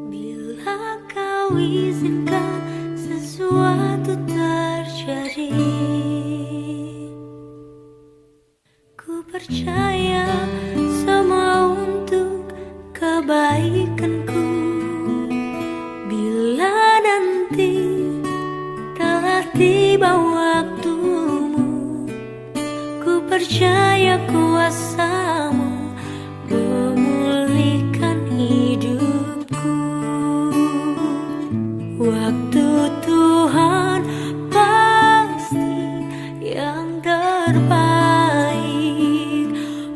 Bila kau izinkan sesuatu terjadi, ku percaya semua untuk kebaikanku. Bila nanti telah tiba waktumu, ku percaya kuasamu memulihkan hidupku. Waktu Tuhan pasti yang terbaik,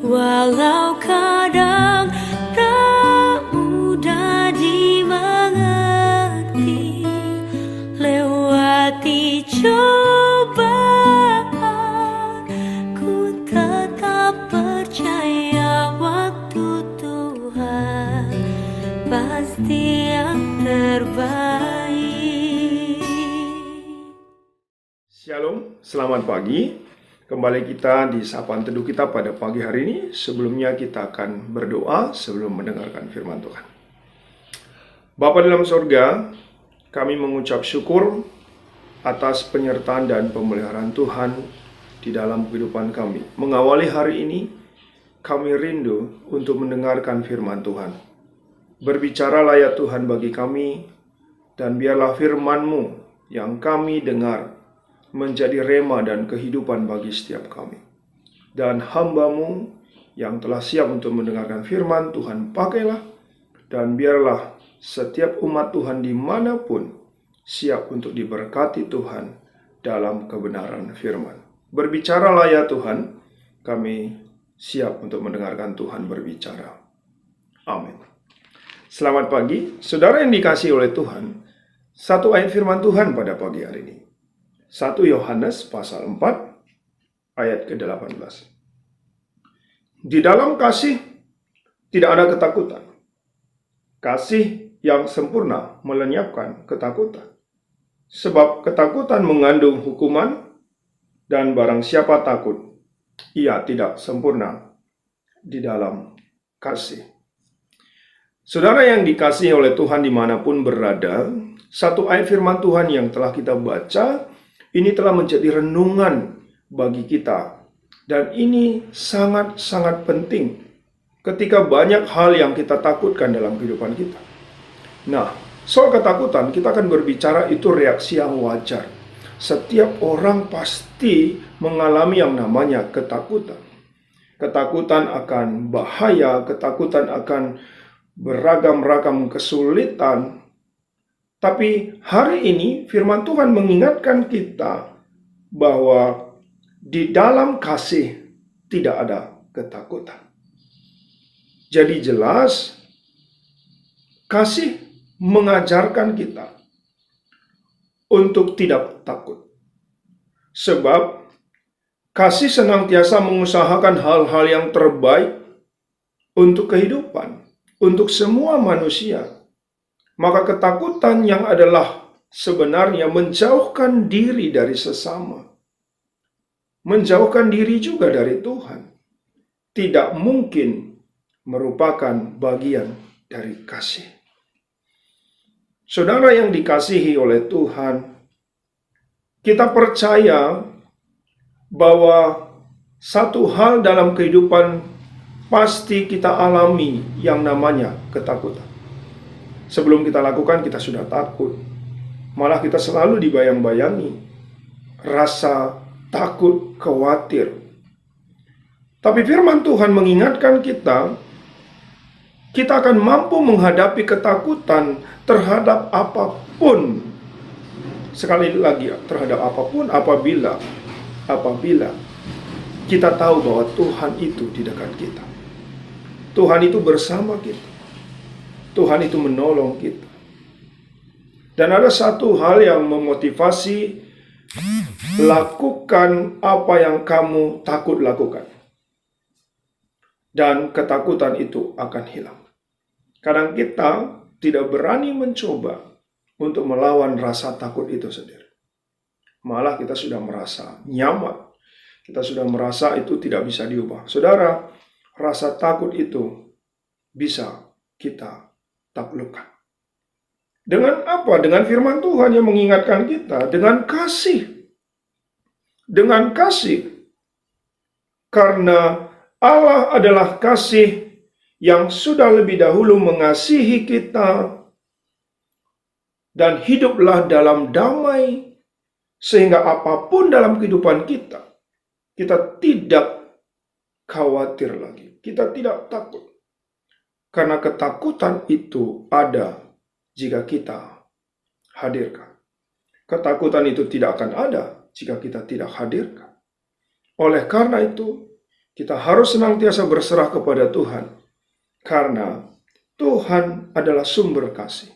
walau kadang tak mudah dimengerti. Lewati cobaan, ku tetap percaya waktu Tuhan pasti yang terbaik. Shalom, selamat pagi. Kembali kita di sapaan teduh kita pada pagi hari ini. Sebelumnya kita akan berdoa sebelum mendengarkan firman Tuhan. Bapa dalam sorga, kami mengucap syukur atas penyertaan dan pemeliharaan Tuhan di dalam kehidupan kami. Mengawali hari ini, kami rindu untuk mendengarkan firman Tuhan. Berbicaralah ya Tuhan bagi kami, dan biarlah firman-Mu yang kami dengar menjadi rema dan kehidupan bagi setiap kami. Dan hamba-Mu yang telah siap untuk mendengarkan firman Tuhan, pakailah, dan biarlah setiap umat Tuhan dimanapun siap untuk diberkati Tuhan dalam kebenaran firman. Berbicaralah ya Tuhan, kami siap untuk mendengarkan Tuhan berbicara. Amin. Selamat pagi, saudara yang dikasihi oleh Tuhan. Satu ayat firman Tuhan pada pagi hari ini. 1 Yohanes pasal 4 ayat ke-18. Di dalam kasih tidak ada ketakutan. Kasih yang sempurna melenyapkan ketakutan. Sebab ketakutan mengandung hukuman, dan barang siapa takut, ia tidak sempurna di dalam kasih. Saudara yang dikasihi oleh Tuhan dimanapun berada, satu ayat firman Tuhan yang telah kita baca, ini telah menjadi renungan bagi kita. Dan ini sangat-sangat penting ketika banyak hal yang kita takutkan dalam kehidupan kita. Nah, soal ketakutan, kita akan berbicara itu reaksi yang wajar. Setiap orang pasti mengalami yang namanya ketakutan. Ketakutan akan bahaya, ketakutan akan beragam-ragam kesulitan. Tapi hari ini firman Tuhan mengingatkan kita bahwa di dalam kasih tidak ada ketakutan. Jadi jelas kasih mengajarkan kita untuk tidak takut. Sebab kasih senantiasa mengusahakan hal-hal yang terbaik untuk kehidupan, untuk semua manusia. Maka ketakutan yang adalah sebenarnya menjauhkan diri dari sesama. Menjauhkan diri juga dari Tuhan. Tidak mungkin merupakan bagian dari kasih. Saudara yang dikasihi oleh Tuhan, kita percaya bahwa satu hal dalam kehidupan pasti kita alami yang namanya ketakutan. Sebelum kita lakukan, kita sudah takut. Malah kita selalu dibayang-bayangi rasa takut, khawatir. Tapi firman Tuhan mengingatkan kita akan mampu menghadapi ketakutan terhadap apapun. Sekali lagi, terhadap apapun apabila kita tahu bahwa Tuhan itu di dekat kita. Tuhan itu bersama kita. Tuhan itu menolong kita. Dan ada satu hal yang memotivasi, lakukan apa yang kamu takut lakukan. Dan ketakutan itu akan hilang. Kadang kita tidak berani mencoba untuk melawan rasa takut itu sendiri. Malah kita sudah merasa nyaman. Kita sudah merasa itu tidak bisa diubah. Saudara, rasa takut itu bisa kita taklukkan. Dengan apa? Dengan firman Tuhan yang mengingatkan kita, dengan kasih. Dengan kasih. Karena Allah adalah kasih yang sudah lebih dahulu mengasihi kita dan hiduplah dalam damai sehingga apapun dalam kehidupan kita tidak khawatir lagi. Kita tidak takut. Karena ketakutan itu ada jika kita hadirkan. Ketakutan itu tidak akan ada jika kita tidak hadirkan. Oleh karena itu, kita harus senantiasa berserah kepada Tuhan. Karena Tuhan adalah sumber kasih.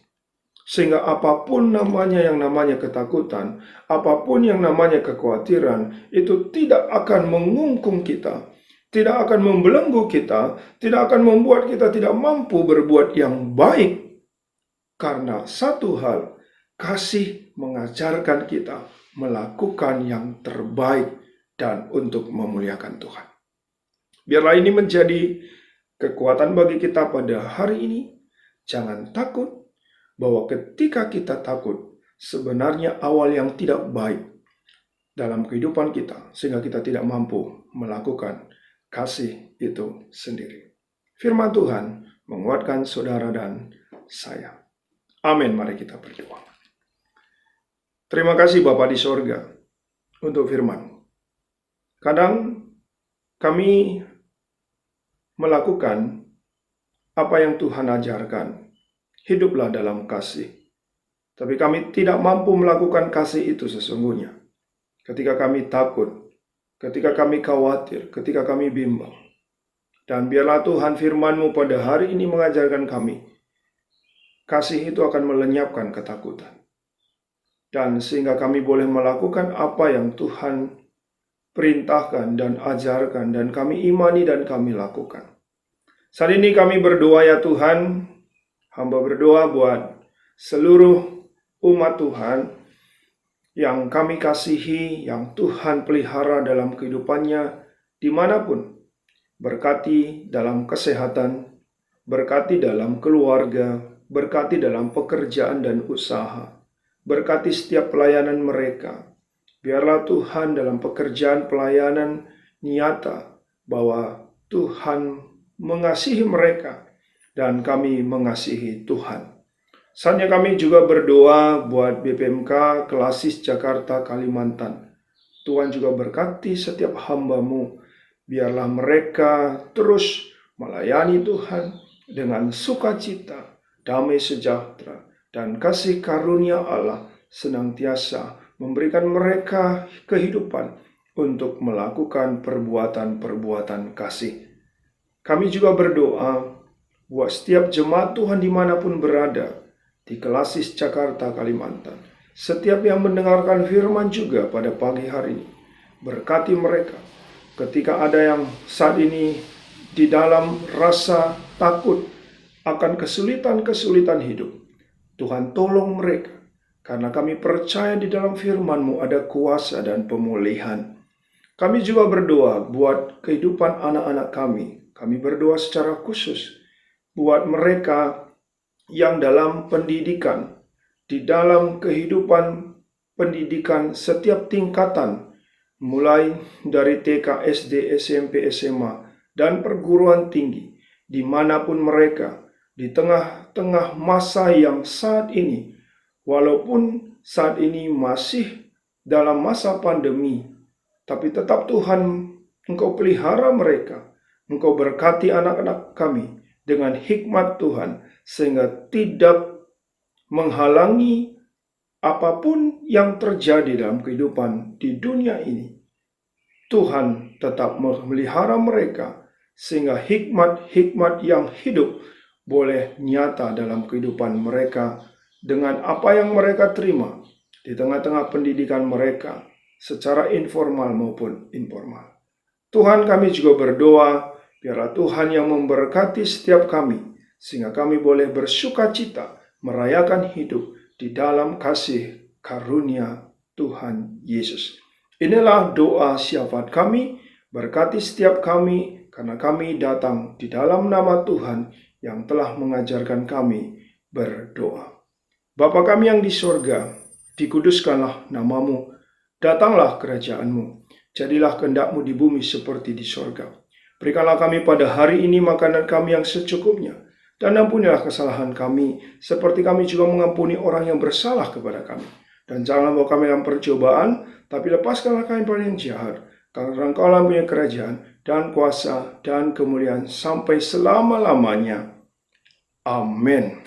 Sehingga apapun namanya yang namanya ketakutan, apapun yang namanya kekhawatiran, itu tidak akan mengungkung kita, tidak akan membelenggu kita, tidak akan membuat kita tidak mampu berbuat yang baik. Karena satu hal, kasih mengajarkan kita melakukan yang terbaik dan untuk memuliakan Tuhan. Biarlah ini menjadi kekuatan bagi kita pada hari ini. Jangan takut, bahwa ketika kita takut, sebenarnya awal yang tidak baik dalam kehidupan kita, sehingga kita tidak mampu melakukan kasih itu sendiri. Firman Tuhan menguatkan saudara dan saya. Amin. Mari kita berdoa. Terima kasih Bapa di sorga untuk firman. Kadang kami melakukan apa yang Tuhan ajarkan. Hiduplah dalam kasih. Tapi kami tidak mampu melakukan kasih itu sesungguhnya. Ketika kami takut, ketika kami khawatir, ketika kami bimbang. Dan biarlah Tuhan firman-Mu pada hari ini mengajarkan kami. Kasih itu akan melenyapkan ketakutan. Dan sehingga kami boleh melakukan apa yang Tuhan perintahkan dan ajarkan. Dan kami imani dan kami lakukan. Saat ini kami berdoa ya Tuhan. Hamba berdoa buat seluruh umat Tuhan yang kami kasihi, yang Tuhan pelihara dalam kehidupannya dimanapun. Berkati dalam kesehatan, berkati dalam keluarga, berkati dalam pekerjaan dan usaha. Berkati setiap pelayanan mereka. Biarlah Tuhan dalam pekerjaan pelayanan nyata bahwa Tuhan mengasihi mereka. Dan kami mengasihi Tuhan. Saatnya kami juga berdoa buat BPMK Klasis Jakarta Kalimantan. Tuhan juga berkati setiap hamba-Mu. Biarlah mereka terus melayani Tuhan dengan sukacita, damai sejahtera, dan kasih karunia Allah senantiasa memberikan mereka kehidupan untuk melakukan perbuatan-perbuatan kasih. Kami juga berdoa buat setiap jemaat Tuhan dimanapun berada di Klasis Jakarta Kalimantan. Setiap yang mendengarkan firman juga pada pagi hari ini. Berkati mereka ketika ada yang saat ini di dalam rasa takut akan kesulitan-kesulitan hidup. Tuhan tolong mereka. Karena kami percaya di dalam firman-Mu ada kuasa dan pemulihan. Kami juga berdoa buat kehidupan anak-anak kami. Kami berdoa secara khusus buat mereka yang dalam pendidikan, di dalam kehidupan pendidikan setiap tingkatan, mulai dari TK, SD, SMP, SMA, dan perguruan tinggi, dimanapun mereka, di tengah-tengah masa yang saat ini, walaupun saat ini masih dalam masa pandemi, tapi tetap Tuhan, Engkau pelihara mereka, Engkau berkati anak-anak kami, dengan hikmat Tuhan, sehingga tidak menghalangi apapun yang terjadi dalam kehidupan di dunia ini. Tuhan tetap memelihara mereka, sehingga hikmat-hikmat yang hidup boleh nyata dalam kehidupan mereka, dengan apa yang mereka terima di tengah-tengah pendidikan mereka, secara informal maupun informal. Tuhan, kami juga berdoa, biarlah Tuhan yang memberkati setiap kami, sehingga kami boleh bersukacita merayakan hidup di dalam kasih karunia Tuhan Yesus. Inilah doa syafaat kami, berkati setiap kami, karena kami datang di dalam nama Tuhan yang telah mengajarkan kami berdoa. Bapa kami yang di sorga, dikuduskanlah namamu, datanglah kerajaan-mu, jadilah kehendak-mu di bumi seperti di sorga. Berikanlah kami pada hari ini makanan kami yang secukupnya, dan ampunilah kesalahan kami, seperti kami juga mengampuni orang yang bersalah kepada kami. Dan janganlah bawa kami dalam percobaan, tapi lepaskanlah kami dari yang jahat, karena Engkau-lah yang punya kerajaan, dan kuasa, dan kemuliaan, sampai selama-lamanya. Amin.